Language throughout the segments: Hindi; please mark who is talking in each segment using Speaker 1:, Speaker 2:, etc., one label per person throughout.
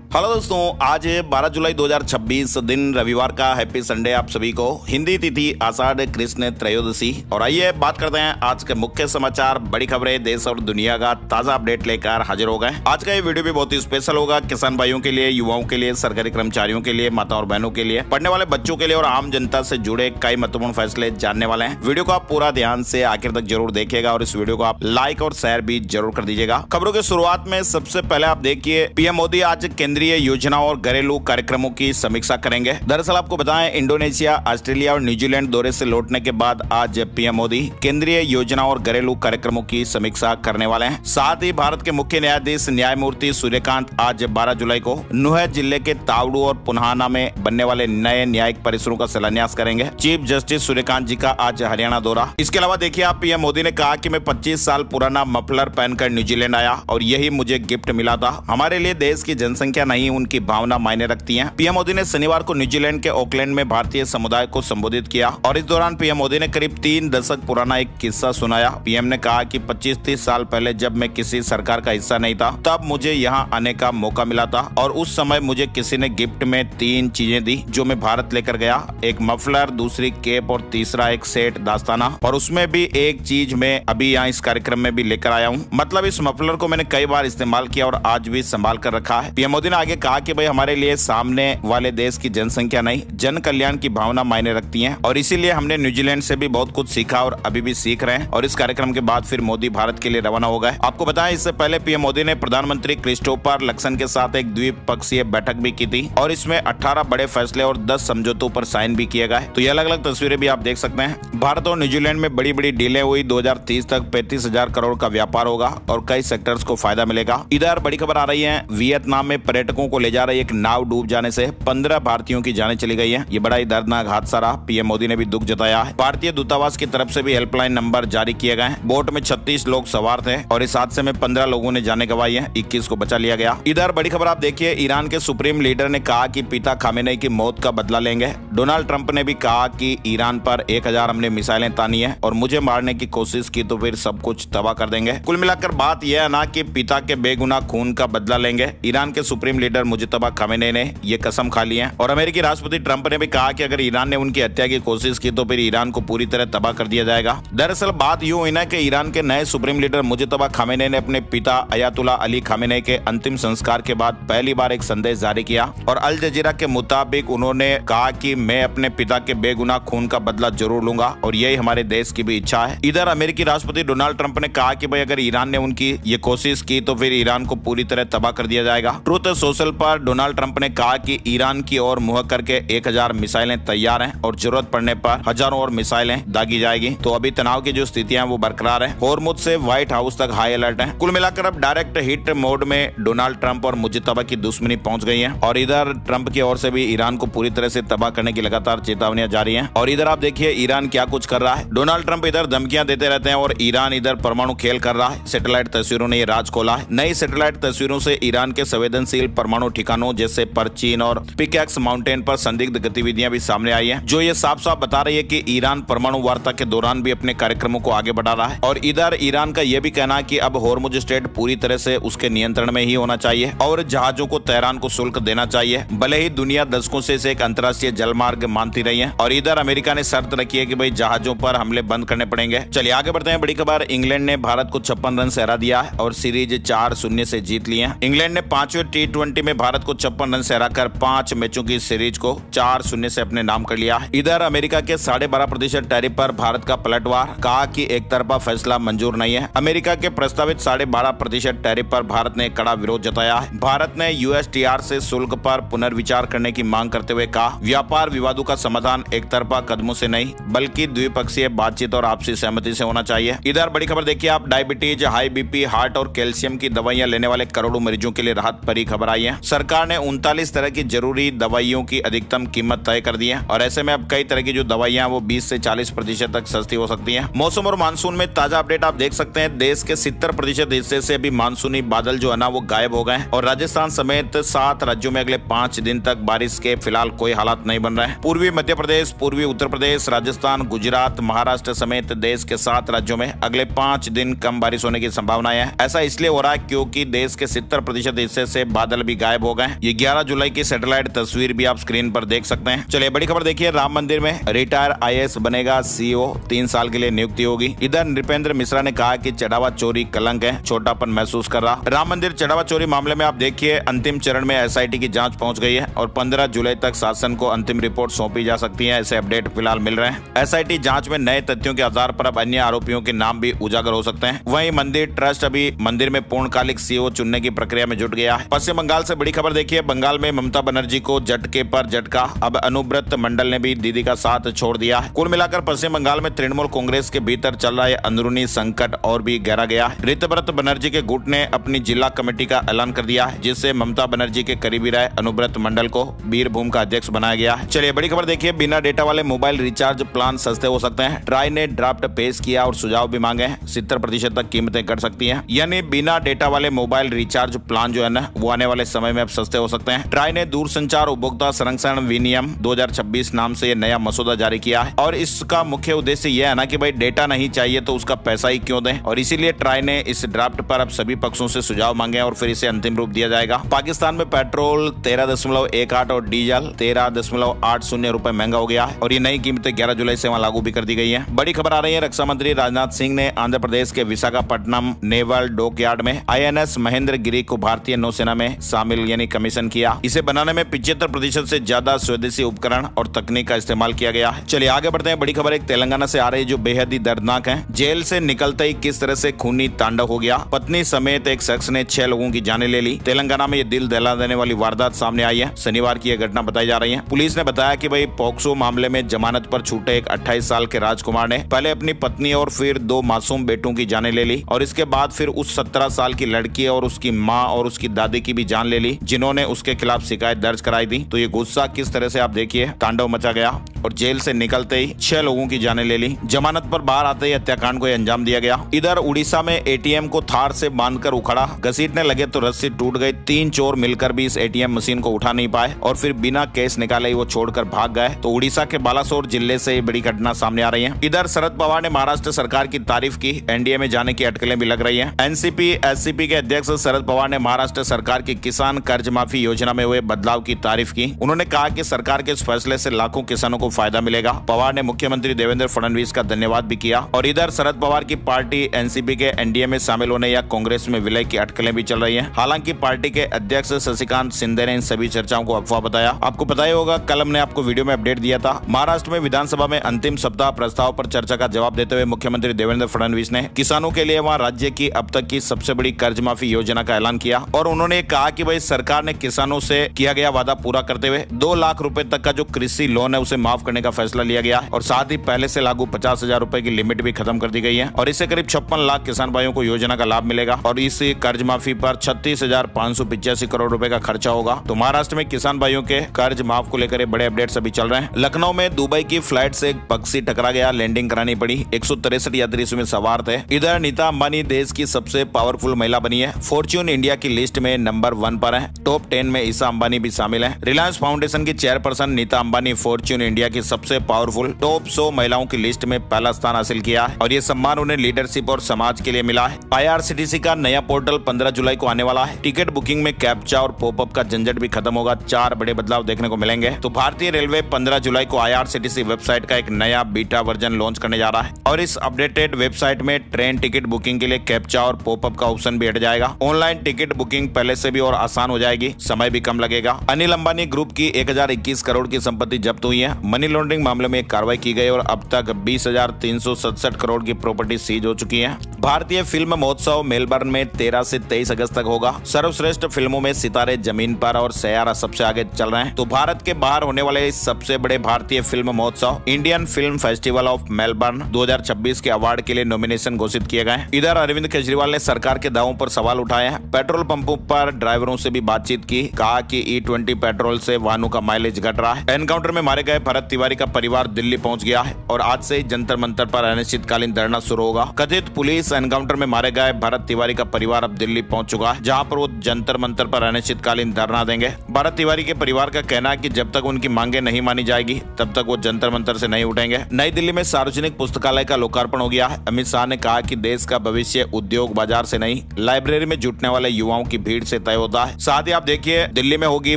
Speaker 1: हेलो दोस्तों, आज है 12 जुलाई 2026 दिन रविवार का। हैप्पी संडे आप सभी को। हिंदी तिथि आषाढ़ कृष्ण त्रयोदशी। और आइए बात करते हैं आज के मुख्य समाचार, बड़ी खबरें, देश और दुनिया का ताजा अपडेट लेकर हाजिर हो गए। आज का ये वीडियो भी बहुत ही स्पेशल होगा। किसान भाइयों के लिए, युवाओं के लिए, सरकारी कर्मचारियों के लिए, माता और बहनों के लिए, पढ़ने वाले बच्चों के लिए और आम जनता से जुड़े कई महत्वपूर्ण फैसले जानने वाले हैं। वीडियो को आप पूरा ध्यान से आखिर तक जरूर देखिएगा और इस वीडियो को आप लाइक और शेयर भी जरूर कर दीजिएगा। खबरों की शुरुआत में सबसे पहले आप देखिए, पीएम मोदी आज केंद्रीय योजनाओं और घरेलू कार्यक्रमों की समीक्षा करेंगे। दरअसल आपको बताएं, इंडोनेशिया, ऑस्ट्रेलिया और न्यूजीलैंड दौरे से लौटने के बाद आज पीएम मोदी केंद्रीय योजनाओं और घरेलू कार्यक्रमों की समीक्षा करने वाले हैं। साथ ही भारत के मुख्य न्यायाधीश न्यायमूर्ति सूर्यकांत आज 12 जुलाई को नुह जिले के तावड़ू और पुन्हाना में बनने वाले नए न्यायिक परिसरों का शिलान्यास करेंगे। चीफ जस्टिस सूर्यकांत जी का आज हरियाणा दौरा। इसके अलावा देखिए आप, पीएम मोदी ने कहा कि मैं 25 साल पुराना मफलर पहनकर न्यूजीलैंड आया और यही मुझे गिफ्ट मिला था। हमारे लिए देश की जनसंख्या नहीं, उनकी भावना मायने रखती है। पीएम मोदी ने शनिवार को न्यूजीलैंड के ऑकलैंड में भारतीय समुदाय को संबोधित किया और इस दौरान पीएम मोदी ने करीब 3 दशक पुराना एक किस्सा सुनाया। पीएम ने कहा कि 25-30 साल पहले जब मैं किसी सरकार का हिस्सा नहीं था, तब मुझे यहाँ आने का मौका मिला था और उस समय मुझे किसी ने गिफ्ट में 3 चीजें दी जो मैं भारत लेकर गया। एक मफलर, दूसरी केप और तीसरा एक सेट दास्ताना। और उसमें भी एक चीज मैं अभी यहाँ इस कार्यक्रम में भी लेकर आया हूँ। मतलब इस मफलर को मैंने कई बार इस्तेमाल किया और आज भी संभाल कर रखा है। पीएम मोदी ने आगे कहा कि भाई हमारे लिए सामने वाले देश की जनसंख्या नहीं, जन कल्याण की भावना मायने रखती है और इसीलिए हमने न्यूजीलैंड से भी बहुत कुछ सीखा और अभी भी सीख रहे हैं। और इस कार्यक्रम के बाद फिर मोदी भारत के लिए रवाना हो गए। आपको बताएं, इससे पहले पीएम मोदी ने प्रधानमंत्री क्रिस्टोफर लक्सन के साथ एक द्विपक्षीय बैठक भी की थी और इसमें 18 बड़े फैसले और 10 समझौतों पर साइन भी किए गए। तो ये अलग अलग तस्वीरें भी आप देख सकते हैं। भारत और न्यूजीलैंड में बड़ी बड़ी डीलें हुई। 2030 तक 35,000 करोड़ का व्यापार होगा और कई सेक्टर्स को फायदा मिलेगा। इधर बड़ी खबर आ रही है, वियतनाम में पर्यटकों को ले जा रही एक नाव डूब जाने से 15 भारतीयों की जानें चली गई हैं। ये बड़ा ही दर्दनाक हादसा रहा। पीएम मोदी ने भी दुख जताया है। भारतीय दूतावास की तरफ से भी हेल्पलाइन नंबर जारी किए गए हैं। बोट में 36 लोग सवार थे और इस हादसे में 15 लोगों ने जानें गंवाई है, 21 को बचा लिया गया। इधर बड़ी खबर आप देखिए, ईरान के सुप्रीम लीडर ने कहा कि पिता खामेनेई की मौत का बदला लेंगे। डोनाल्ड ट्रंप ने भी कहा कि ईरान पर 1000 हमने मिसाइलें तानी है और मुझे मारने की कोशिश की तो फिर सब कुछ तबाह कर देंगे। कुल मिलाकर बात यह है ना कि पिता के बेगुनाह खून का बदला लेंगे। ईरान के सुप्रीम लीडर मुजतबा खामेनेई ने ये कसम खा ली है। और अमेरिकी राष्ट्रपति ट्रंप ने भी कहा कि अगर ईरान ने उनकी हत्या की कोशिश की तो फिर ईरान को पूरी तरह तबाह कर दिया जाएगा। दरअसल बात यूं हुई ना कि ईरान के नए सुप्रीम लीडर मुजतबा खामेनेई ने अपने पिता अयातुल्ला अली खामेनेई के अंतिम संस्कार के बाद पहली बार एक संदेश जारी किया और अल जजीरा के मुताबिक उन्होंने कहा कि मैं अपने पिता के बेगुनाह खून का बदला जरूर लूंगा और यही हमारे देश की भी इच्छा है। इधर अमेरिकी राष्ट्रपति डोनाल्ड ट्रंप ने कहा कि भाई अगर ईरान ने उनकी ये कोशिश की तो फिर ईरान को पूरी तरह तबाह कर दिया जाएगा। ट्रूथ सोशल पर डोनाल्ड ट्रंप ने कहा कि ईरान की ओर मुंह करके 1000 मिसाइलें तैयार हैं और जरूरत पड़ने पर हजारों और मिसाइलें दागी जाएगी। तो अभी तनाव की जो स्थितियां वो बरकरार है। होर्मुज से व्हाइट हाउस तक हाई अलर्ट है। कुल मिलाकर अब डायरेक्ट हिट मोड में डोनाल्ड ट्रंप और मुजतबा की दुश्मनी पहुंच गई है और इधर ट्रंप की ओर से भी ईरान को पूरी तरह से तबाह करने की लगातार चेतावनियां जारी हैं। और इधर आप देखिए ईरान क्या कुछ कर रहा है। डोनाल्ड ट्रंप इधर धमकियां देते रहते हैं और ईरान इधर परमाणु खेल कर रहा है। सैटेलाइट तस्वीरों ने ये राज खोला है। नई सैटेलाइट तस्वीरों से ईरान के संवेदनशील परमाणु ठिकानों जैसे परचीन और पिकैक्स माउंटेन पर संदिग्ध गतिविधियां भी सामने आई हैं, जो ये साफ साफ बता रही है कि ईरान परमाणु वार्ता के दौरान भी अपने कार्यक्रमों को आगे बढ़ा रहा है। और इधर ईरान का यह भी कहना है कि अब होर्मुज स्ट्रेट पूरी तरह से उसके नियंत्रण में ही होना चाहिए और जहाजों को तेहरान को शुल्क देना चाहिए, भले ही दुनिया दशकों से इसे एक अंतर्राष्ट्रीय जलमार्ग मानती रही है। और इधर अमेरिका ने शर्त रखी है कि भाई जहाजों पर हमले बंद करने पड़ेंगे। चलिए आगे बढ़ते हैं। बड़ी खबर, इंग्लैंड ने भारत को 56 रन से हरा दिया है और सीरीज 4-0 से जीत ली है। इंग्लैंड ने 5वें T20 में भारत को 56 रन से हराकर 5 मैचों की सीरीज को 4-0 से अपने नाम कर लिया है। इधर अमेरिका के 12.5% टैरिफ पर भारत का पलटवार, कहा कि एक तरफा फैसला मंजूर नहीं है। अमेरिका के प्रस्तावित 12.5% टैरिफ पर भारत ने कड़ा विरोध जताया है। भारत ने USTR से शुल्क पर पुनर्विचार करने की मांग करते हुए कहा, व्यापार विवादों का समाधान एक तरफा कदमों से नहीं बल्कि द्विपक्षीय बातचीत और आपसी सहमति से होना चाहिए। इधर बड़ी खबर देखिए आप, डायबिटीज, हाई बीपी, हार्ट और कैल्शियम की दवाइयां लेने वाले करोड़ों मरीजों के लिए राहत भरी खबर आई है। सरकार ने 39 तरह की जरूरी दवाइयों की अधिकतम कीमत तय कर दी है और ऐसे में अब कई तरह की जो दवाइयां वो 20 से 40% तक सस्ती हो सकती हैं। मौसम और मानसून में ताजा अपडेट आप देख सकते हैं। देश के 70% हिस्से से अभी मानसूनी बादल जो है ना वो गायब हो गए हैं और राजस्थान समेत 7 राज्यों में अगले 5 दिन तक बारिश के फिलहाल कोई हालात नहीं बन रहे हैं। पूर्वी मध्य प्रदेश, पूर्वी उत्तर प्रदेश, राजस्थान, गुजरात, महाराष्ट्र समेत देश के 7 राज्यों में अगले 5 दिन कम बारिश होने की संभावना है। ऐसा इसलिए हो रहा है क्योंकि देश के 70% हिस्से से बादल बादल भी गायब हो गए। ये 11 जुलाई की सैटेलाइट तस्वीर भी आप स्क्रीन पर देख सकते हैं। चलिए बड़ी खबर देखिए, राम मंदिर में रिटायर IAS बनेगा CEO, 3 साल के लिए नियुक्ति होगी। इधर नृपेंद्र मिश्रा ने कहा कि चढ़ावा चोरी कलंक है, छोटापन महसूस कर रहा। राम मंदिर चढ़ावा चोरी मामले में आप देखिए अंतिम चरण में SIT की जांच पहुंच गई है और 15 जुलाई तक शासन को अंतिम रिपोर्ट सौंपी जा सकती है, ऐसे अपडेट फिलहाल मिल रहे हैं। SIT जांच में नए तथ्यों के आधार पर अब अन्य आरोपियों के नाम भी उजागर हो सकते हैं। वहीं मंदिर ट्रस्ट अभी मंदिर में पूर्णकालिक CEO चुनने की प्रक्रिया में जुट गया है। पश्चिम बंगाल से बड़ी खबर देखिए, बंगाल में ममता बनर्जी को झटके पर झटका, अब अनुव्रत मंडल ने भी दीदी का साथ छोड़ दिया है। कुल मिलाकर पश्चिम बंगाल में तृणमूल कांग्रेस के भीतर चल रहा है अंदरूनी संकट और भी गहरा गया है। ऋतव्रत बनर्जी के गुट ने अपनी जिला कमेटी का ऐलान कर दिया है, जिससे ममता बनर्जी के करीबी रहे अनुव्रत मंडल को बीरभूम का अध्यक्ष बनाया गया है। चलिए बड़ी खबर देखिए, बिना डेटा वाले मोबाइल रिचार्ज प्लान सस्ते हो सकते हैं। ट्राई ने ड्राफ्ट पेश किया और सुझाव भी मांगे हैं। 70% तक कीमतें घट सकती हैं, यानी बिना डेटा वाले मोबाइल रिचार्ज प्लान जो है ना, वो आने वाले समय में अब सस्ते हो सकते हैं। ट्राई ने दूरसंचार उपभोक्ता संरक्षण विनियम 2026 नाम से ये नया मसौदा जारी किया है और इसका मुख्य उद्देश्य यह है ना कि भाई डेटा नहीं चाहिए तो उसका पैसा ही क्यों दें, और इसीलिए ट्राई ने इस ड्राफ्ट पर अब सभी पक्षों से सुझाव मांगे और फिर इसे अंतिम रूप दिया जाएगा। पाकिस्तान में पेट्रोल 13.18 और डीजल 13.80 रुपए महंगा हो गया है और ये नई कीमतें 11 जुलाई से वहां लागू भी कर दी गई है। बड़ी खबर आ रही है, रक्षा मंत्री राजनाथ सिंह ने आंध्र प्रदेश के विशाखापट्टनम नेवल डॉकयार्ड में INS महेंद्रगिरी को भारतीय नौसेना में शामिल यानी कमीशन किया। इसे बनाने में 75% से ज्यादा स्वदेशी उपकरण और तकनीक का इस्तेमाल किया गया है। चलिए आगे बढ़ते हैं। बड़ी खबर एक तेलंगाना से आ रही है जो बेहद ही दर्दनाक है। जेल से निकलते ही किस तरह से खूनी तांडव हो गया। पत्नी समेत एक शख्स ने 6 लोगों की जानें ले ली। तेलंगाना में ये दिल दहला देने वाली वारदात सामने आई है। शनिवार की यह घटना बताई जा रही है। पुलिस ने बताया कि भाई पोक्सो मामले में जमानत पर छूटे एक 28 साल के राजकुमार ने पहले अपनी पत्नी और फिर 2 मासूम बेटों की जानें ले ली और इसके बाद फिर उस 17 साल की लड़की और उसकी माँ और उसकी दादी की भी जान ले ली, जिन्होंने उसके खिलाफ शिकायत दर्ज कराई थी। तो ये गुस्सा किस तरह से आप देखिए तांडव मचा गया और जेल से निकलते ही 6 लोगों की जानें ले ली। जमानत पर बाहर आते ही हत्याकांड को अंजाम दिया गया। इधर उड़ीसा में ATM को थार से बांधकर उखड़ा, घसीटने लगे तो रस्सी टूट गई। 3 चोर मिलकर भी इस ATM मशीन को उठा नहीं पाए और फिर बिना केस निकाले ही वो छोड़कर भाग गए। तो उड़ीसा के बालासोर जिले से ये बड़ी घटना सामने आ रही है। इधर शरद पवार ने महाराष्ट्र सरकार की तारीफ की, NDA में जाने की अटकलें भी लग रही है। NCP SCP के अध्यक्ष शरद पवार ने महाराष्ट्र सरकार की किसान कर्ज माफी योजना में हुए बदलाव की तारीफ की। उन्होंने कहा कि सरकार के इस फैसले से लाखों किसानों को फायदा मिलेगा। पवार ने मुख्यमंत्री देवेंद्र फडणवीस का धन्यवाद भी किया। और इधर शरद पवार की पार्टी NCP के NDA में शामिल होने या कांग्रेस में विलय की अटकलें भी चल रही हैं। हालांकि पार्टी के अध्यक्ष शशिकांत शिंदे ने इन सभी चर्चाओं को अफवाह बताया। आपको पता ही होगा, कल हमने आपको वीडियो में अपडेट दिया था। महाराष्ट्र में विधानसभा में अंतिम सप्ताह प्रस्ताव पर चर्चा का जवाब देते हुए मुख्यमंत्री देवेंद्र फडणवीस ने किसानों के लिए वहां राज्य की अब तक की सबसे बड़ी कर्ज माफी योजना का ऐलान किया और उन्होंने कहा कि भाई सरकार ने किसानों से किया गया वादा पूरा करते हुए 2 लाख रुपए तक का जो कृषि लोन है उसे माफ करने का फैसला लिया गया और साथ ही पहले से लागू 50,000 रुपए की लिमिट भी खत्म कर दी गई है और इससे करीब 56 लाख किसान भाइयों को योजना का लाभ मिलेगा और इस कर्ज माफी पर 36,585 करोड़ रुपए का खर्चा होगा। तो महाराष्ट्र में किसान भाइयों के कर्ज माफ को लेकर बड़े अपडेट्स अभी चल रहे हैं। लखनऊ में दुबई की फ्लाइट से एक पक्षी टकरा गया, लैंडिंग करानी पड़ी। 163 यात्री इसमें सवार थे। इधर नीता अंबानी देश की सबसे पावरफुल महिला बनी है। फॉर्च्यून इंडिया की लिस्ट में नंबर 1 पर है। टॉप 10 में ईसा अंबानी भी शामिल है। रिलायंस फाउंडेशन की chairperson Nita Ambani Fortune India की सबसे पावरफुल टॉप 100 महिलाओं की लिस्ट में पहला स्थान हासिल किया है और ये सम्मान उन्हें लीडरशिप और समाज के लिए मिला है। IRCTC का नया पोर्टल 15 जुलाई को आने वाला है। टिकट बुकिंग में कैप्चा और पॉपअप का झंझट भी खत्म होगा। 4 बड़े बदलाव देखने को मिलेंगे। तो भारतीय रेलवे 15 जुलाई को IRCTC वेबसाइट का एक नया बीटा वर्जन लॉन्च करने जा रहा है और इस अपडेटेड वेबसाइट में ट्रेन टिकट बुकिंग के लिए कैप्चा और पॉपअप का ऑप्शन भी हट जाएगा। ऑनलाइन टिकट बुकिंग पहले से भी और आसान हो जाएगी, समय भी कम लगेगा। अनिल अंबानी ग्रुप की 1021 करोड़ की संपत्ति जब्त हुई है। मनी लॉन्ड्रिंग मामले में कार्रवाई की गई और अब तक 20,367 करोड़ की प्रॉपर्टी सीज हो चुकी है। भारतीय फिल्म महोत्सव मेलबर्न में 13 से 23 अगस्त तक होगा। सर्वश्रेष्ठ फिल्मों में सितारे जमीन पर और सयारा सबसे आगे चल रहे हैं। तो भारत के बाहर होने वाले इस सबसे बड़े भारतीय फिल्म महोत्सव Indian film festival of Melbourne 2026 के अवार्ड के लिए नॉमिनेशन घोषित किए गए। इधर अरविंद केजरीवाल ने सरकार के दावों पर सवाल उठाए हैं। पेट्रोल पंपों पर ड्राइवरों से भी बातचीत की, कहा कि E20 पेट्रोल से वाहनों का माइलेज घट रहा है। एनकाउंटर में मारे गए भरत तिवारी का परिवार दिल्ली पहुंच गया है और आज से जंतर मंतर पर अनिश्चितकालीन धरना शुरू होगा। कथित पुलिस एनकाउंटर में मारे गए भरत तिवारी का परिवार अब दिल्ली पहुंच चुका है, जहां पर वो जंतर मंतर पर अनिश्चितकालीन धरना देंगे। भरत तिवारी के परिवार का कहना है कि जब तक उनकी मांगे नहीं मानी जाएगी तब तक वो जंतर मंतर से नहीं उठेंगे। नई दिल्ली में सार्वजनिक पुस्तकालय का लोकार्पण हो गया है। अमित शाह ने कहा कि देश का भविष्य उद्योग बाजार से नहीं, लाइब्रेरी में जुटने वाले युवाओं की भीड़ से तय होता होता है। साथ ही आप देखिए दिल्ली में होगी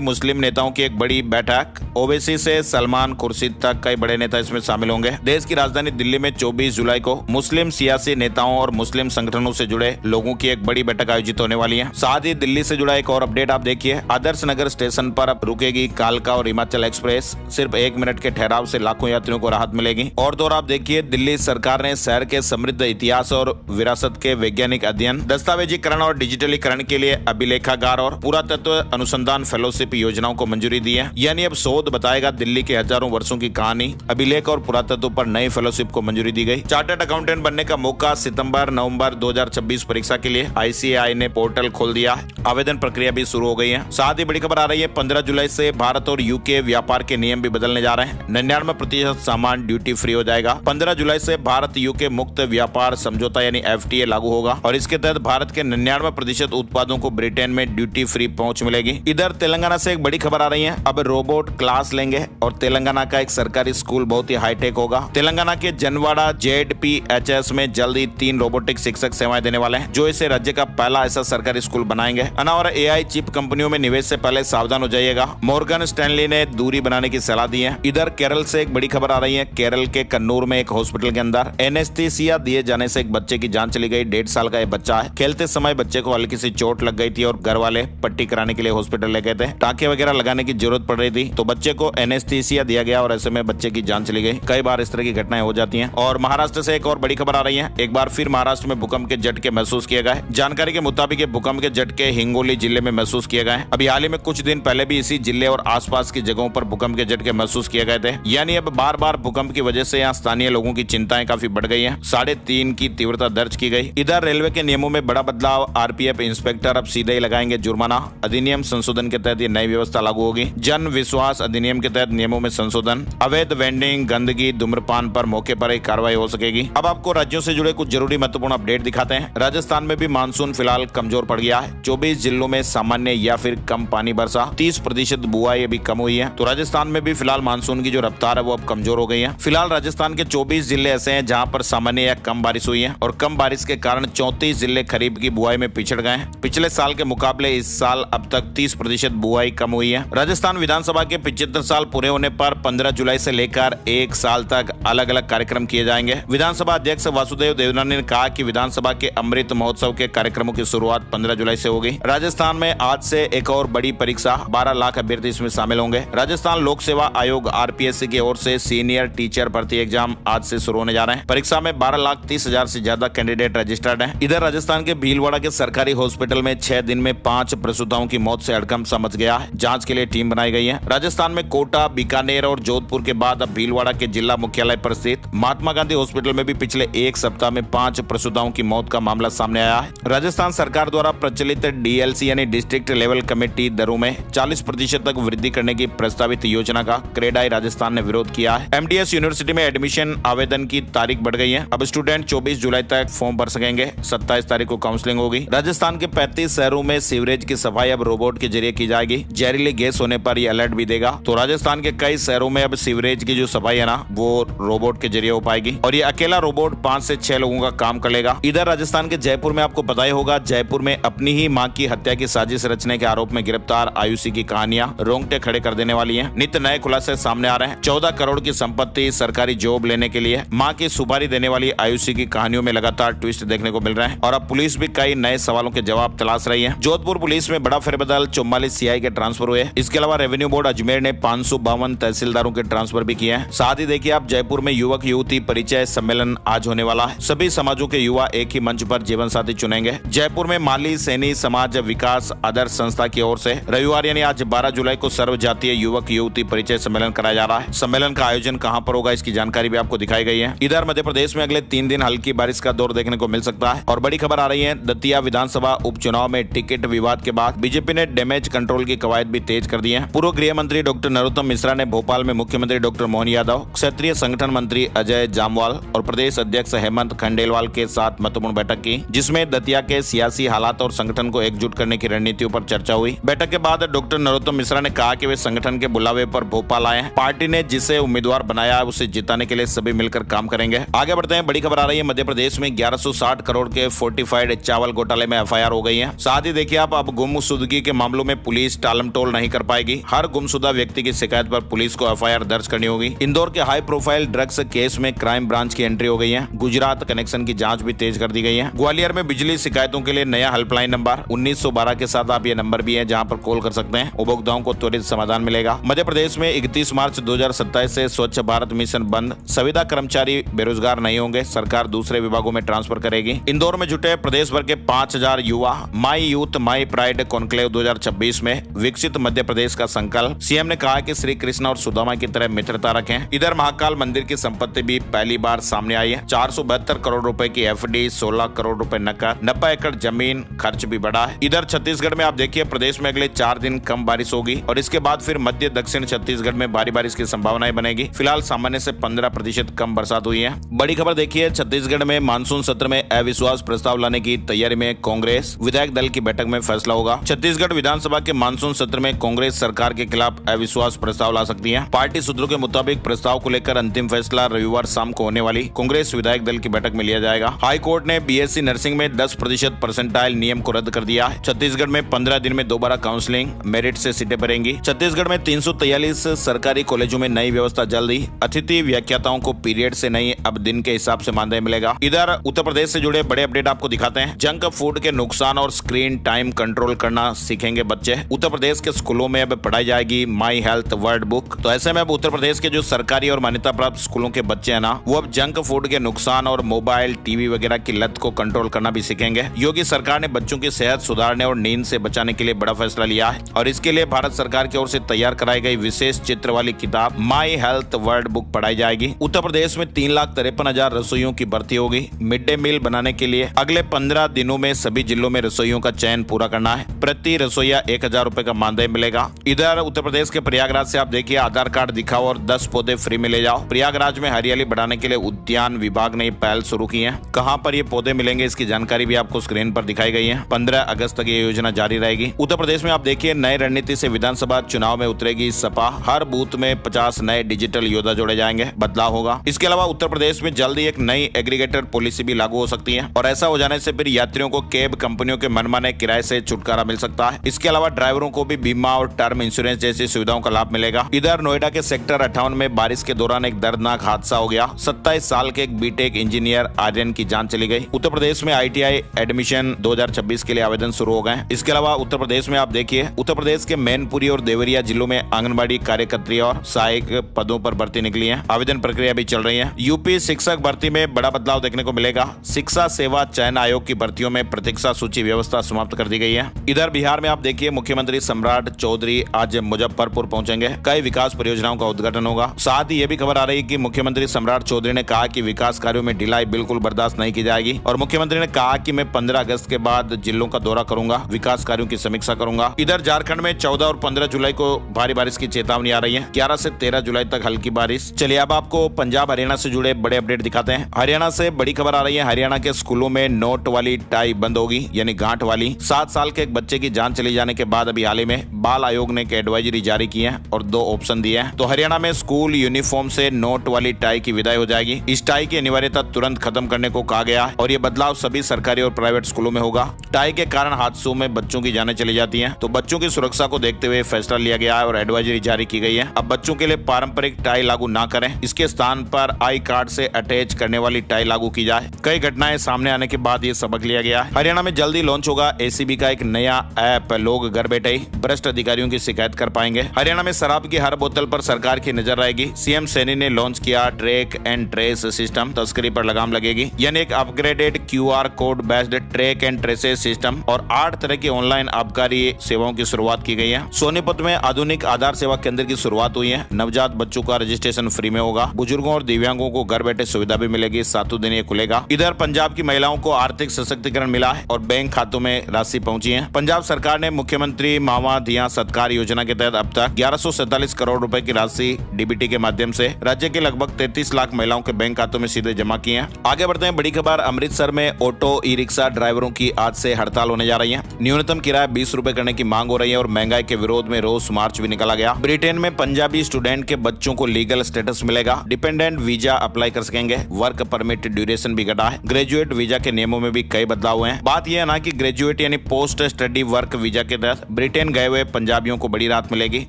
Speaker 1: मुस्लिम नेताओं की एक बड़ी बैठक। ओवैसी से सलमान खुर्शीद तक कई बड़े नेता इसमें शामिल होंगे। देश की राजधानी दिल्ली में 24 जुलाई को मुस्लिम सियासी नेताओं और मुस्लिम संगठनों से जुड़े लोगों की एक बड़ी बैठक आयोजित होने वाली है। साथ ही दिल्ली से जुड़ा एक और अपडेट आप देखिए, आदर्श नगर स्टेशन पर अब रुकेगी कालका और हिमाचल एक्सप्रेस। सिर्फ 1 मिनट के ठहराव से लाखों यात्रियों को राहत मिलेगी। और तो और आप देखिए दिल्ली सरकार ने शहर के समृद्ध इतिहास और विरासत के वैज्ञानिक अध्ययन, दस्तावेजीकरण और डिजिटलीकरण के लिए अभिलेखागार और पुरातत्व अनुसंधान फेलोशिप योजनाओं को मंजूरी दी है। यानी अब शोध बताएगा दिल्ली के हजारों वर्षों की कहानी। अभिलेख और पुरातत्व पर नई फेलोशिप को मंजूरी दी गई। चार्टर्ड अकाउंटेंट बनने का मौका सितंबर-नवंबर 2026 परीक्षा के लिए ICAI ने पोर्टल खोल दिया। आवेदन प्रक्रिया भी शुरू हो गई है। साथ ही बड़ी खबर आ रही है, 15 जुलाई से भारत और यूके व्यापार के नियम भी बदलने जा रहे हैं। 99% सामान ड्यूटी फ्री हो जाएगा। 15 जुलाई से भारत यूके मुक्त व्यापार समझौता यानी FTA लागू होगा और इसके तहत भारत के 99% उत्पादों को ब्रिटेन में ड्यूटी फ्री पहुंच मिलेगी। इधर तेलंगाना से एक बड़ी खबर आ रही है, अब रोबोट क्लास लेंगे और तेलंगाना का एक सरकारी स्कूल बहुत ही हाईटेक होगा। तेलंगाना के जनवाड़ा ZPHS में जल्द ही 3 रोबोटिक शिक्षक सेवाएं देने वाले हैं, जो इसे राज्य का पहला ऐसा सरकारी स्कूल बनाएंगे। और AI चिप कंपनियों में निवेश से पहले सावधान हो जाइएगा, मॉर्गन स्टैनली ने दूरी बनाने की सलाह दी है। इधर केरल से एक बड़ी खबर आ रही है, केरल के कन्नूर में एक हॉस्पिटल के अंदर एनेस्थीसिया दिए जाने से एक बच्चे की जान चली गई। 1.5 साल का ये बच्चा है। खेलते समय बच्चे को हल्की सी चोट लग गई थी और घर वाले पट्टी कराने के लिए हॉस्पिटल ले गए थे। टाँके वगैरह लगाने की जरूरत पड़ रही थी तो बच्चे को एनेस्थीसिया दिया गया और ऐसे में बच्चे की जान चली गई। कई बार इस तरह की घटनाएं हो जाती हैं। और महाराष्ट्र से एक और बड़ी खबर आ रही है, एक बार फिर महाराष्ट्र में भूकंप के झटके महसूस किए गए। जानकारी के मुताबिक भूकंप के झटके हिंगोली जिले में महसूस किए गए। अभी हाल ही में कुछ दिन पहले भी इसी जिले और आसपास की जगहों पर भूकंप के झटके महसूस किए गए थे। यानी अब बार बार भूकंप की वजह से यहाँ स्थानीय लोगों की चिंताएं काफी बढ़ गई हैं। 3.5 की तीव्रता दर्ज की गई। इधर रेलवे के नियमों में बड़ा बदलाव, RPF इंस्पेक्टर अब सीधे ही लगाएंगे जुर्माना। अधिनियम संशोधन के तहत ये नई व्यवस्था लागू होगी। जन विश्वास अधिनियम के तहत नियमों में संशोधन, अवैध वेंडिंग, गंदगी, धूम्रपान पर मौके पर ही कार्रवाई हो सकेगी। अब आपको राज्यों से जुड़े कुछ जरूरी महत्वपूर्ण अपडेट दिखाते हैं। राजस्थान में भी मानसून फिलहाल कमजोर पड़ गया है। 24 जिलों में सामान्य या फिर कम पानी बरसा। 30% बुआई अभी कम हुई है। तो राजस्थान में भी फिलहाल मानसून की जो रफ्तार है वो अब कमजोर हो गई है। फिलहाल राजस्थान के 24 जिले ऐसे हैं जहां पर सामान्य या कम बारिश हुई है और कम बारिश के कारण 34 जिले खरीफ की बुआई में पिछड़ गए हैं। पिछले साल के मुकाबले इस साल अब तक 30% बुआई कम हुई है। राजस्थान विधानसभा के 75 साल पूरे होने पर 15 जुलाई से लेकर 1 साल तक अलग अलग कार्यक्रम किए जाएंगे। विधानसभा अध्यक्ष वासुदेव देवनानी ने कहा कि विधानसभा के अमृत महोत्सव के कार्यक्रमों की शुरुआत 15 जुलाई से होगी। राजस्थान में आज से एक और बड़ी परीक्षा, 12 लाख अभ्यर्थी इसमें शामिल होंगे। राजस्थान लोक सेवा आयोग RPSC की ओर से सीनियर टीचर भर्ती एग्जाम आज से शुरू होने जा रहे हैं। परीक्षा में 12,30,000 से ज्यादा कैंडिडेट रजिस्टर्ड हैं। इधर राजस्थान के भीलवाड़ा के सरकारी हॉस्पिटल में 6 दिन में 5 प्रसूताओं की मौत से हड़कंप मच गया है। जांच के लिए टीम बनाई गई है। राजस्थान में कोटा, बीकानेर और जोधपुर के बाद अब भीलवाड़ा के जिला मुख्यालय पर स्थित महात्मा गांधी हॉस्पिटल में भी पिछले 1 सप्ताह में 5 प्रसूताओं की मौत का मामला सामने आया है। राजस्थान सरकार द्वारा प्रचलित DLC यानी डिस्ट्रिक्ट लेवल कमेटी दरों में 40% तक वृद्धि करने की प्रस्तावित योजना का क्रेडाई राजस्थान ने विरोध किया है। MDS यूनिवर्सिटी में एडमिशन आवेदन की तारीख बढ़ गई है। अब स्टूडेंट 24 जुलाई तक फॉर्म भर सकेंगे। 27 तारीख को काउंसलिंग होगी। राजस्थान के 35 शहरों में सीवरेज की सफाई अब रोबोट के जरिए की जाएगी। जहरीली गैस होने पर यह अलर्ट भी देगा। तो राजस्थान के कई शहरों में अब सीवरेज की जो सफाई है ना वो रोबोट के जरिए हो पाएगी और ये अकेला रोबोट 5 से 6 लोगों का काम कर लेगा। इधर राजस्थान के जयपुर में आपको पता ही होगा, जयपुर में अपनी ही मां की हत्या की साजिश रचने के आरोप में गिरफ्तार आयुषी की कहानियां रोंगटे खड़े कर देने वाली हैं। नित्य नए खुलासे सामने आ रहे हैं। 14 करोड़ की संपत्ति, सरकारी जॉब लेने के लिए मां की सुपारी देने वाली आयुषी की कहानियों में लगातार ट्विस्ट देखने को मिल रहे हैं और अब पुलिस भी कई नए सवालों के जवाब तलाश रही है। जोधपुर पुलिस में बड़ा फेरबदल, 44 CI के ट्रांसफर हुए। इसके अलावा रेवेन्यू बोर्ड अजमेर ने 552 तहसीलदारों के ट्रांसफर भी किए हैं। साथ ही देखिए आप जयपुर में युवक युवती परिचय सम्मेलन आज होने वाला है। सभी समाजों के युवा एक ही मंच पर जीवन साथी चुनेंगे। जयपुर में माली सैनी समाज विकास आदर्श संस्था की ओर से रविवार यानी आज 12 जुलाई को सर्व जातीय युवक युवती परिचय सम्मेलन कराया जा रहा है। सम्मेलन का आयोजन कहां पर होगा इसकी जानकारी भी आपको दिखाई गई है। इधर मध्य प्रदेश में अगले 3 दिन हल्की बारिश का दौर देखने को मिल सकता है और बड़ी खबर आ रही है, दतिया विधानसभा उपचुनाव में टिकट विवाद के बाद बीजेपी ने डैमेज कंट्रोल की कवायद भी तेज कर दी है। पूर्व गृह मंत्री डॉक्टर नरोत्तम मिश्रा ने भोपाल में मुख्यमंत्री डॉक्टर मोहन यादव, क्षेत्रीय संगठन मंत्री अजय जामवाल और प्रदेश अध्यक्ष हेमंत खंडेलवाल के साथ महत्वपूर्ण बैठक की, जिसमें दतिया के सियासी हालात और संगठन को एकजुट करने की रणनीतियों पर चर्चा हुई। बैठक के बाद डॉक्टर नरोत्तम मिश्रा ने कहा कि वे संगठन के बुलावे पर भोपाल आए हैं। पार्टी ने जिसे उम्मीदवार बनाया है उसे जिताने के लिए सभी मिलकर काम करेंगे। आगे बढ़ते हैं, बड़ी खबर आ रही है, मध्य प्रदेश में 1160 करोड़ के फोर्टिफाइड चावल घोटाले में FIR हो गई है। साथ ही देखिए आप अब गुमशुदगी के मामलों में पुलिस टालमटोल नहीं कर पाएगी। हर गुमशुदा व्यक्ति की शिकायत पर पुलिस को एफआईआर दर्ज करनी होगी। इंदौर के हाई प्रोफाइल ड्रग्स केस में क्राइम ब्रांच की एंट्री हो गई है। गुजरात कनेक्शन की जांच भी तेज कर दी गई है। ग्वालियर में बिजली शिकायतों के लिए नया हेल्पलाइन नंबर 1912 के साथ आप ये नंबर भी है जहां पर कॉल कर सकते हैं। उपभोक्ताओं को त्वरित समाधान मिलेगा। मध्य प्रदेश में 31 मार्च 2027 से स्वच्छ भारत मिशन बंद। संविदा कर्मचारी बेरोजगार नहीं होंगे, सरकार दूसरे विभागों में ट्रांसफर करेगी। इंदौर में जुटे प्रदेश भर के 5000 युवा। माई यूथ माई प्राइड कॉन्क्लेव 2026 में विकसित मध्य प्रदेश का संकल्प। सीएम ने कहा कि श्री कृष्ण और सुदामा की तरह मित्रता रखें। इधर महाकाल मंदिर की संपत्ति भी पहली बार सामने आई है। 472 करोड़ रुपए की एफडी, 16 करोड़ रुपए नकद, 90 एकड़ जमीन, खर्च भी बढ़ा है। इधर छत्तीसगढ़ में आप देखिए प्रदेश में अगले 4 दिन कम बारिश होगी और इसके बाद फिर मध्य दक्षिण छत्तीसगढ़ में भारी बारिश की संभावनाएं बनेगी। फिलहाल सामान्य से 15% कम बरसात हुई है। बड़ी खबर देखिए, छत्तीसगढ़ में मानसून सत्र में अविश्वास प्रस्ताव लाने की तैयारी में कांग्रेस। विधायक दल की बैठक में फैसला होगा। छत्तीसगढ़ विधानसभा के मानसून सत्र में कांग्रेस सरकार के खिलाफ अविश्वास प्रस्ताव ला सकती है। पार्टी सूत्रों के मुताबिक प्रस्ताव को लेकर अंतिम फैसला रविवार शाम को होने वाली कांग्रेस विधायक दल की बैठक में लिया जाएगा। हाई कोर्ट ने बीएससी नर्सिंग में 10% परसेंटाइल नियम को रद्द कर दिया है। छत्तीसगढ़ में 15 दिन में दोबारा काउंसलिंग, मेरिट से सीटें भरेंगी। छत्तीसगढ़ में 343 सरकारी कॉलेजों में नई व्यवस्था जल्दी। अतिथि व्याख्याताओं को पीरियड से नहीं अब दिन के हिसाब से मानदेय मिलेगा। इधर उत्तर प्रदेश से जुड़े बड़े अपडेट आपको दिखाते हैं। जंक फूड के नुकसान और स्क्रीन टाइम कंट्रोल करना सीखेंगे बच्चे। उत्तर प्रदेश के स्कूलों में अब पढ़ाई जाएगी माई हेल्थ वर्ड बुक। तो ऐसे में अब उत्तर प्रदेश के जो सरकारी और मान्यता प्राप्त स्कूलों के बच्चे हैं ना, वो अब जंक फूड के नुकसान और मोबाइल टीवी वगैरह की लत को कंट्रोल करना भी सीखेंगे। योगी सरकार ने बच्चों की सेहत सुधारने और नींद से बचाने के लिए बड़ा फैसला लिया है और इसके लिए भारत सरकार की ओर से तैयार कराई गई विशेष चित्र वाली किताब माई हेल्थ वर्ड बुक पढ़ाई जाएगी। उत्तर प्रदेश में 3,53,000 रसोइयों की भर्ती होगी। मिड डे मील बनाने के लिए अगले 15 दिनों में सभी जिलों में रसोइयों का चयन पूरा करना है। प्रति रसोईया 1,000 रुपए का मानदेय मिलेगा। इधर उत्तर प्रदेश के प्रयागराज से आप देखिए, आधार कार्ड दिखाओ और 10 पौधे फ्री में ले जाओ। प्रयागराज में हरियाली बढ़ाने के लिए उद्यान विभाग ने पहल शुरू की है। कहां पर ये पौधे मिलेंगे इसकी जानकारी भी आपको स्क्रीन पर दिखाई गई है। 15 अगस्त तक ये योजना जारी रहेगी। उत्तर प्रदेश में आप देखिए, नई रणनीति से विधानसभा चुनाव में उतरेगी सपा। हर बूथ में 50 नए डिजिटल योद्धा जोड़े जाएंगे, बदलाव होगा। इसके अलावा उत्तर प्रदेश में जल्दी एक नई एग्रीगेटर पॉलिसी भी लागू हो सकती है और ऐसा हो जाने से फिर यात्रियों को कैब कंपनियों के मनमाने किराए से छुटकारा मिल सकता है। इसके अलावा ड्राइवरों को भी बीमा और टर्म इंश्योरेंस जैसी सुविधाओं का लाभ मिलेगा। इधर नोएडा के सेक्टर 58 में बारिश के दौरान एक दर्दनाक हादसा हो गया। 27 साल के एक बीटेक इंजीनियर आर्यन की जान चली गई। उत्तर प्रदेश में आईटीआई एडमिशन 2026 के लिए आवेदन शुरू हो गए। इसके अलावा उत्तर प्रदेश में आप देखिए, उत्तर प्रदेश के मैनपुरी और देवरिया जिलों में आंगनबाड़ी कार्यकर्त्री और सहायक पदों पर भर्ती निकली है। आवेदन प्रक्रिया भी चल रही है। यूपी शिक्षक भर्ती में बड़ा बदलाव देखने को मिलेगा। शिक्षा सेवा चयन आयोग की भर्तियों में प्रतीक्षा सूची व्यवस्था समाप्त कर दी गई है। इधर बिहार में आप देखिए, मुख्यमंत्री सम्राट चौधरी आज मुजफ्फरपुर पहुंचेंगे। कई विकास परियोजनाओं का उद्घाटन होगा। साथ ही ये भी खबर आ रही है कि मुख्यमंत्री सम्राट चौधरी ने कहा कि विकास कार्यों में ढिलाई बिल्कुल बर्दाश्त नहीं की जाएगी और मुख्यमंत्री ने कहा कि मैं 15 अगस्त के बाद जिलों का दौरा करूंगा, विकास कार्यों की समीक्षा करूंगा। इधर झारखंड में 14 और 15 जुलाई को भारी बारिश की चेतावनी आ रही है। 11 से 13 जुलाई तक हल्की बारिश। चलिए अब आपको पंजाब हरियाणा से जुड़े बड़े अपडेट दिखाते हैं। हरियाणा से बड़ी खबर आ रही है। हरियाणा के स्कूलों में नोट वाली टाई बंद होगी, यानी गांठ वाली। 7 साल के एक बच्चे की जान चली जाने के बाद अभी हाल ही में बाल आयोग ने एक एडवाइजरी जारी की है और 2 ऑप्शन दिए हैं। तो हरियाणा में स्कूल यूनिफॉर्म से नोट वाली टाई की विदाई हो जाएगी। इस टाई की अनिवार्यता तुरंत खत्म करने को कहा गया है और ये बदलाव सभी सरकारी और प्राइवेट स्कूलों में होगा। टाई के कारण हादसों में बच्चों की जानें चली जाती हैं, तो बच्चों की सुरक्षा को देखते हुए फैसला लिया गया है और एडवाइजरी जारी की गई है। अब बच्चों के लिए पारंपरिक टाई लागू ना करें, इसके स्थान पर आई कार्ड से अटैच करने वाली टाई लागू की जाए। कई घटनाएं सामने आने के बाद ये सबक लिया गया है। हरियाणा में जल्दी लॉन्च होगा एसीबी का एक नया ऐप। लोग घर बैठे ही भ्रष्ट अधिकारियों की शिकायत कर पाएंगे। हरियाणा में शराब की हर बोतल पर सरकार की नजर रहेगी। सीएम सैनी ने लॉन्च किया ट्रैक एंड ट्रेस सिस्टम। तस्करी पर लगाम लगेगी, यानी एक upgraded QR code based track and traces system और 8 तरह की ऑनलाइन आबकारी सेवाओं की शुरुआत की गई है। सोनीपत में आधुनिक आधार सेवा केंद्र की शुरुआत हुई है। नवजात बच्चों का रजिस्ट्रेशन फ्री में होगा। बुजुर्गों और दिव्यांगों को घर बैठे सुविधा भी मिलेगी। 7 दिन ये खुलेगा। इधर पंजाब की महिलाओं को आर्थिक सशक्तिकरण मिला है और बैंक खातों में राशि पहुंची है। पंजाब सरकार ने मुख्यमंत्री मावा धिया सत्कार योजना के तहत अब तक 1147 करोड़ रुपए की राशि डीबीटी के माध्यम से राज्य के लगभग 33 लाख महिलाओं के बैंक खातों में सीधे जमा की है। आगे बढ़ते हैं, बड़ी खबर अमृतसर में ऑटो ई रिक्शा ड्राइवरों की आज से हड़ताल होने जा रही है। न्यूनतम किराया 20 रुपए करने की मांग हो रही है और महंगाई के विरोध में रोष मार्च भी निकाला गया। ब्रिटेन में पंजाबी स्टूडेंट के बच्चों को लीगल स्टेटस मिलेगा। डिपेंडेंट वीजा अप्लाई कर सकेंगे। वर्क परमिट ड्यूरेशन भी घटा है। ग्रेजुएट वीजा के नियमों में भी कई बदलाव हुए हैं। बात यह है ना कि ग्रेजुएट यानी post post study work visa के तहत ब्रिटेन गए हुए पंजाबियों को बड़ी राहत मिलेगी।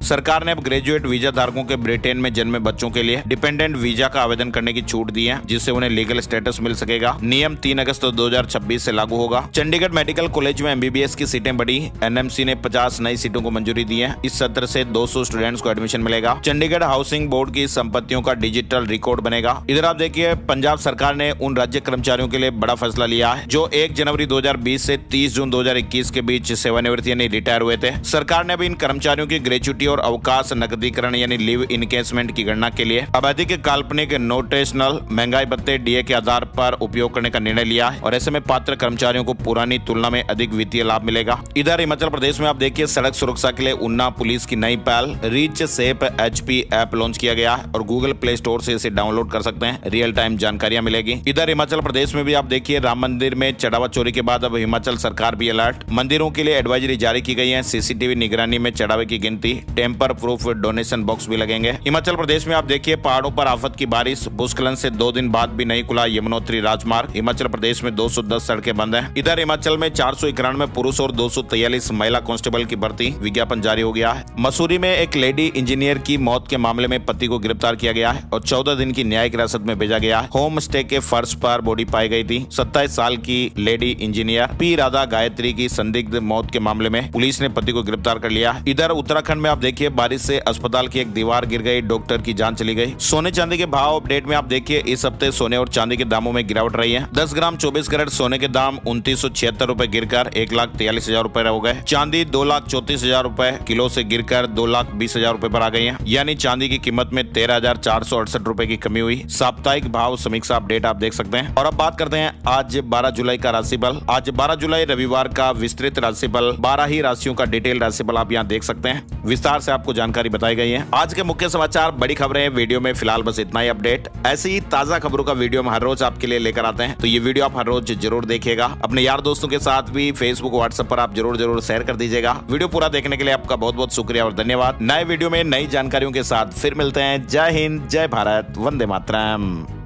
Speaker 1: सरकार ने अब ग्रेजुएट वीजा धारकों के ब्रिटेन में जन्मे बच्चों के लिए डिपेंडेंट वीजा का आवेदन करने की छूट दी है, जिससे उन्हें लीगल स्टेटस मिल सकेगा। नियम 3 अगस्त 2026 से लागू होगा। चंडीगढ़ मेडिकल कॉलेज में MBBS की सीटें बढ़ी। NMC ने 50 नई सीटों को मंजूरी दी है। इस सत्र से 200 स्टूडेंट्स को एडमिशन मिलेगा। चंडीगढ़ हाउसिंग बोर्ड की संपत्तियों का डिजिटल रिकॉर्ड बनेगा। इधर आप देखिए, पंजाब सरकार ने उन राज्य कर्मचारियों के लिए बड़ा फैसला लिया है जो 1 जनवरी 2020 से 30 जून 2021 के बीच सेवानिवृत्ति यानी रिटायर हुए थे। सरकार ने भी इन कर्मचारियों की ग्रेच्युटी और अवकाश नकदीकरण यानी लीव इनकेसमेंट की गणना के लिए आबादी के काल्पनिक नोटेशनल महंगाई भत्ते DA के आधार पर उपयोग करने का निर्णय लिया है और ऐसे में पात्र कर्मचारियों को पुरानी तुलना में अधिक वित्तीय लाभ मिलेगा। इधर हिमाचल प्रदेश में आप देखिए, सड़क सुरक्षा के लिए उन्ना पुलिस की नई पहल reach safe HP app launch किया गया है और गूगल प्ले स्टोर से इसे डाउनलोड कर सकते हैं। रियल टाइम जानकारियां मिलेगी। इधर हिमाचल प्रदेश में भी आप देखिए, राम मंदिर में चढ़ावा चोरी के बाद अब हिमाचल सरकार भी अलर्ट। मंदिरों के लिए एडवाइजरी जारी की गई है। CCTV निगरानी में चढ़ावे की गिनती, टेम्पर प्रूफ डोनेशन बॉक्स भी लगेंगे। हिमाचल प्रदेश में आप देखिए, पहाड़ों पर आफत की बारिश, भूस्खलन से 2 दिन बाद भी नहीं खुला यमुनोत्री राजमार्ग। हिमाचल प्रदेश में 210 सड़कें बंद हैं। इधर हिमाचल में 491 पुरुष और 243 महिला कांस्टेबल की भर्ती विज्ञापन जारी हो गया है। मसूरी में एक लेडी इंजीनियर की मौत के मामले में पति को गिरफ्तार किया गया है और 14 दिन की न्यायिक हिरासत में भेजा गया है। होम स्टे के फर्श पर बॉडी पाई गई थी। 27 साल की lady engineer P Radha Gayatri की संदिग्ध मौत के मामले में पुलिस ने पति को गिरफ्तार कर लिया। इधर उत्तराखंड में आप देखिए, बारिश से अस्पताल की एक दीवार गिर गई, डॉक्टर की जान चली गई। सोने चांदी के भाव अपडेट में आप देखिए, इस हफ्ते सोने और चांदी के दामों में गिरावट रही है। 10 ग्राम 24 कैरेट सोने के दाम 2976 रुपए गिरकर 1,43,000 रुपए हो गए। चांदी 2,34,000 रुपए किलो से गिरकर 2,20,000 रुपए पर आ गई है, यानी चांदी की कीमत में 13,468 रुपए की कमी हुई। साप्ताहिक भाव समीक्षा अपडेट आप देख सकते हैं। और अब बात करते हैं आज 12 जुलाई का राशिफल। आज 12 जुलाई रविवार का विस्तृत राशिफल, 12 ही राशियों का डिटेल राशिफल आप यहाँ देख सकते हैं। विस्तार से आपको जानकारी बताई गई है। आज के मुख्य समाचार, बड़ी खबरें वीडियो में फिलहाल बस इतना ही अपडेट। ऐसी ही ताजा खबरों का वीडियो हम हर रोज आपके लिए लेकर आते हैं, तो ये वीडियो आप हर रोज जरूर देखिएगा। अपने यार दोस्तों के साथ भी फेसबुक व्हाट्सएप पर आप जरूर शेयर कर दीजिएगा। वीडियो पूरा देखने के लिए आपका बहुत बहुत शुक्रिया और धन्यवाद। नए वीडियो में नई जानकारियों के साथ फिर मिलते हैं। जय हिंद, जय भारत, वंदे मातरम।